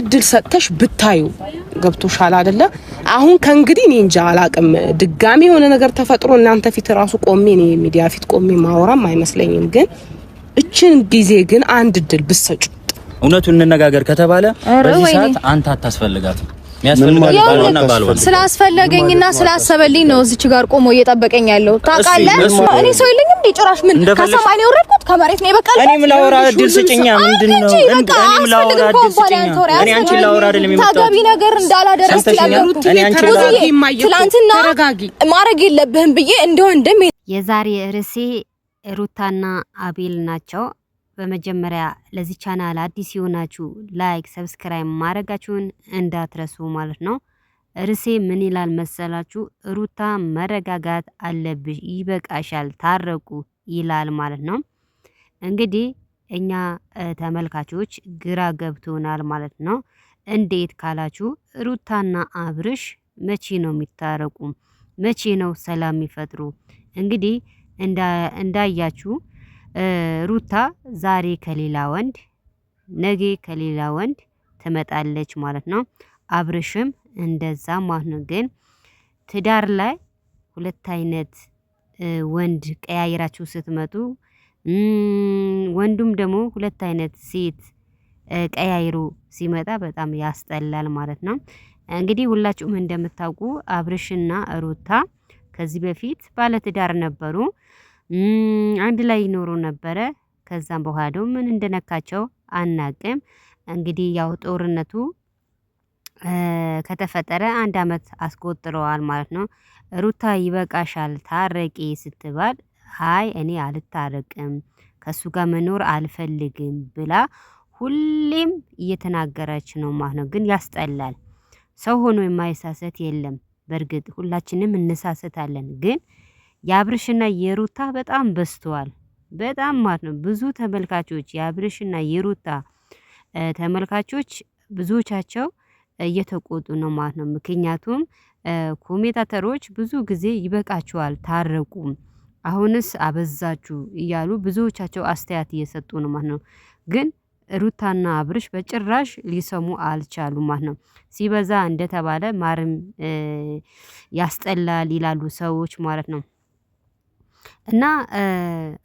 እድል ሰጥተሽ ብታዩ ገብቶሻል አይደለ? አሁን ከእንግዲህ እኔ እንጃ አላቅም። ድጋሚ የሆነ ነገር ተፈጥሮ እናንተ ፊት ራሱ ቆሜ እኔ ሚዲያ ፊት ቆሜ ማወራም አይመስለኝም። ግን እችን ጊዜ ግን አንድ እድል ብትሰጩ እውነቱን እንነጋገር ከተባለ በዚህ ሰዓት አንተ አታስፈልጋትም። ስላስፈለገኝና ስላሰበልኝ ነው እዚች ጋር ቆሞ እየጠበቀኝ ያለው ታውቃለህ። እኔ ሰው የለኝም እንዴ ጭራሽ ምን ከሰማይ ነው የወረድኩት ከመሬት ነው የበቀልኩት። እኔም ላወራ እድል ስጭኛ። ምንድነው እኔም ላወራ እድል ስጭኛ። እኔ አንቺ ላወራ አይደለም የመጣሁት ታጋቢ ነገር እንዳላደረስ ያለሁት እኔ አንቺ ትላንትና ማድረግ የለብህም ብዬ እንደወንድም የዛሬ ርዕሴ ሩታና አቤል ናቸው። በመጀመሪያ ለዚህ ቻናል አዲስ የሆናችሁ ላይክ ሰብስክራይብ ማድረጋችሁን እንዳትረሱ ማለት ነው። ርዕሴ ምን ይላል መሰላችሁ? ሩታ መረጋጋት አለብሽ፣ ይበቃሻል፣ ታረቁ ይላል ማለት ነው። እንግዲህ እኛ ተመልካቾች ግራ ገብቶናል ማለት ነው። እንዴት ካላችሁ ሩታና አብርሽ መቼ ነው የሚታረቁ? መቼ ነው ሰላም የሚፈጥሩ? እንግዲህ እንዳያችሁ ሩታ ዛሬ ከሌላ ወንድ ነገ ከሌላ ወንድ ትመጣለች ማለት ነው። አብርሽም እንደዛ ማለት ነው። ግን ትዳር ላይ ሁለት አይነት ወንድ ቀያይራችሁ ስትመጡ ወንዱም ደግሞ ሁለት አይነት ሴት ቀያይሩ ሲመጣ በጣም ያስጠላል ማለት ነው። እንግዲህ ሁላችሁም እንደምታውቁ አብርሽና ሩታ ከዚህ በፊት ባለትዳር ነበሩ። አንድ ላይ ይኖሩ ነበረ። ከዛም በኋላ ምን እንደነካቸው አናቅም። እንግዲህ ያው ጦርነቱ ከተፈጠረ 1 አመት አስቆጥረዋል ማለት ነው። ሩታ ይበቃሻል ታረቂ ስትባል አይ እኔ አልታረቅም ከሱ ጋር መኖር አልፈልግም ብላ ሁሌም እየተናገረች ነው ማለት ነው። ግን ያስጠላል። ሰው ሆኖ የማይሳሰት የለም። በርግጥ ሁላችንም እንሳሰታለን። ግን የአብርሽና የሩታ በጣም በዝቷል። በጣም ማለት ነው። ብዙ ተመልካቾች የአብርሽና የሩታ ተመልካቾች ብዙዎቻቸው እየተቆጡ ነው ማለት ነው። ምክንያቱም ኮሜንታተሮች ብዙ ጊዜ ይበቃቸዋል ታረቁ፣ አሁንስ አበዛችሁ እያሉ ብዙዎቻቸው አስተያየት እየሰጡ ነው ማለት ነው። ግን ሩታና አብርሽ በጭራሽ ሊሰሙ አልቻሉ ማለት ነው። ሲበዛ እንደተባለ ማርም ያስጠላል ይላሉ ሰዎች ማለት ነው። እና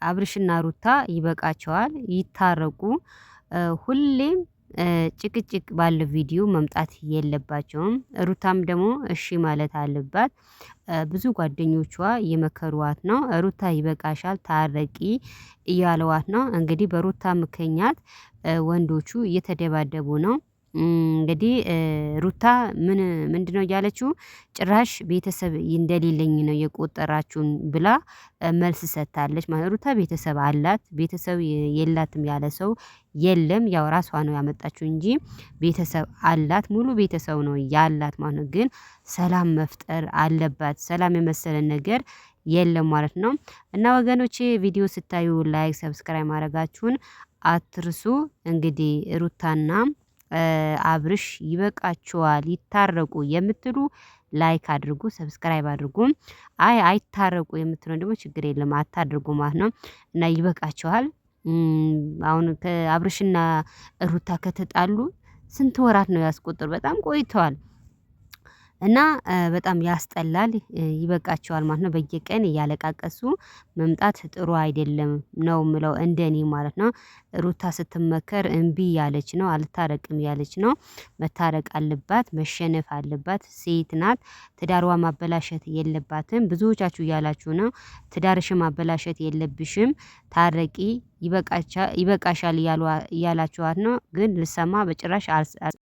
አብርሽና ሩታ ይበቃቸዋል፣ ይታረቁ። ሁሌም ጭቅጭቅ ባለው ቪዲዮ መምጣት የለባቸውም። ሩታም ደግሞ እሺ ማለት አለባት። ብዙ ጓደኞቿ የመከሯት ነው። ሩታ ይበቃሻል ታረቂ እያለዋት ነው። እንግዲህ በሩታ ምክንያት ወንዶቹ እየተደባደቡ ነው። እንግዲህ ሩታ ምንድነው ያለችው? ጭራሽ ቤተሰብ እንደሌለኝ ነው የቆጠራችሁን ብላ መልስ ሰጥታለች ማለት። ሩታ ቤተሰብ አላት፣ ቤተሰብ የላትም ያለ ሰው የለም። ያው ራሷ ነው ያመጣችው እንጂ ቤተሰብ አላት፣ ሙሉ ቤተሰብ ነው ያላት ማለት ነው። ግን ሰላም መፍጠር አለባት። ሰላም የመሰለ ነገር የለም ማለት ነው። እና ወገኖቼ ቪዲዮ ስታዩ ላይክ ሰብስክራይብ ማድረጋችሁን አትርሱ። እንግዲህ ሩታና አብርሽ ይበቃቸዋል ይታረቁ የምትሉ ላይክ አድርጉ፣ ሰብስክራይብ አድርጉ። አይታረቁ የምትሉ ደግሞ ችግር የለም አታድርጉ ማለት ነው። እና ይበቃቸዋል። አሁን ከአብርሽና ሩታ ከተጣሉ ስንት ወራት ነው ያስቆጠሩ? በጣም ቆይተዋል። እና በጣም ያስጠላል። ይበቃቸዋል ማለት ነው። በየቀን እያለቃቀሱ መምጣት ጥሩ አይደለም ነው ምለው እንደኔ ማለት ነው። ሩታ ስትመከር እምቢ ያለች ነው፣ አልታረቅም ያለች ነው። መታረቅ አለባት፣ መሸነፍ አለባት። ሴት ናት። ትዳርዋ ማበላሸት የለባትም። ብዙዎቻችሁ እያላችሁ ነው። ትዳርሽን ማበላሸት የለብሽም፣ ታረቂ፣ ይበቃሻል እያላችኋት ነው። ግን ልሰማ በጭራሽ